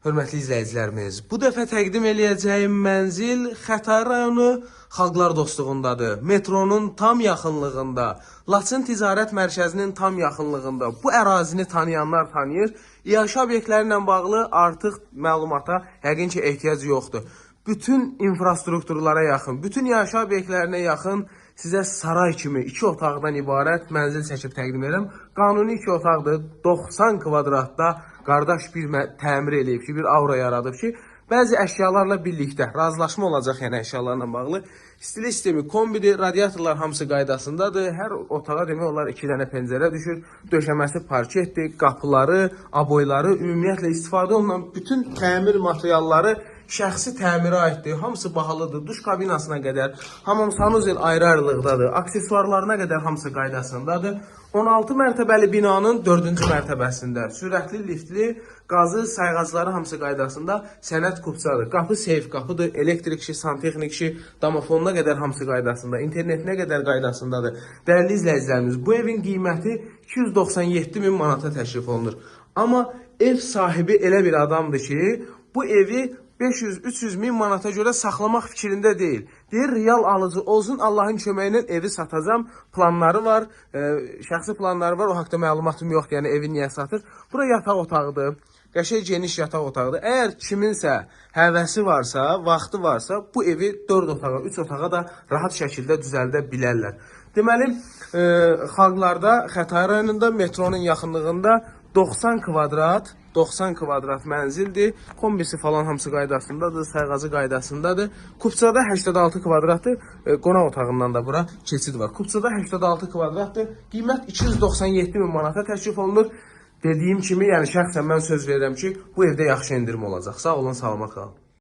Hörmətli izləyicilərimiz, bu dəfə təqdim eləyəcəyim mənzil Xətai rayonu Xalqlar Dostluğundadır. Metronun tam yaxınlığında, Laçın Ticarət Mərkəzinin tam yaxınlığında. Bu ərazini tanıyanlar tanıyır. İyaşə obyektləri ilə bağlı artıq məlumata yəqin ki ehtiyac yoxdur. Bütün infrastrukturlara yaxın, bütün iaşə obyektlərinə yaxın sizə saray kimi 2 otaqdan ibarət mənzil çəkib təqdim edirəm. Qanuni 2 otaqdır, 90 kvadratda qardaş bir təmir eləyib ki, bir aura yaradıb ki, bəzi əşyalarla birlikdə razılaşma olacaq, yəni əşyalarla bağlı. İstilik sistemi kombidir, radiatorlar hamısı qaydasındadır. Hər otağa demək olar 2 dənə pəncərə düşür. Döşəməsi parketdir, qapıları, aboyları, ümumiyyətlə istifadə olunan bütün təmir materialları şəxsi təmirə aiddir. Hamısı bahalıdır. Duş kabinasına qədər, hamam sanuzel ayrı-ayrılıqdadır. Aksesuarlarına qədər hamısı qaydasındadır. 16 mərtəbəli binanın 4-cü mərtəbəsində sürətli liftli, qazı, sayğacları hamısı qaydasında sənət kupçadır. Qapı seyf qapıdır, elektrik işi, santexnik işi, domofonuna qədər hamısı qaydasında, internetinə qədər qaydasındadır. Dəyərli izləyicilərimiz, bu evin qiyməti 297 min manata təşrif olunur. Amma ev sahibi elə bir adamdır ki, bu evi 500-300 min manata görə saxlamaq fikrində deyil. Deyir, real alıcı olsun, Allahın köməyi ilə evi satacam. Planları var, şəxsi planları var, o haqda məlumatım yoxdur, yəni evi niyə satır. Bura yataq otağıdır, qəşəng geniş yataq otağıdır. Əgər kiminsə həvəsi varsa, vaxtı varsa, bu evi 4 otağa, 3 otağa da rahat şəkildə düzəldə bilərlər. Deməli, Xalqlarda, Xətai rayonunda, metronun yaxınlığında 90 kvadrat mənzildir. Kombisi falan hamısı qaydasındadır, sayğacı qaydasındadır. Kupçada 86 kvadratdır. Qonaq otağından da bura keçid var. Kupçada 86 kvadratdır. Qiymət 297 min manata təklif olunur. Dediyim kimi, yəni şəxsən mən söz verirəm ki, bu evdə yaxşı endirim olacaq. Sağ olun, salamat qalın.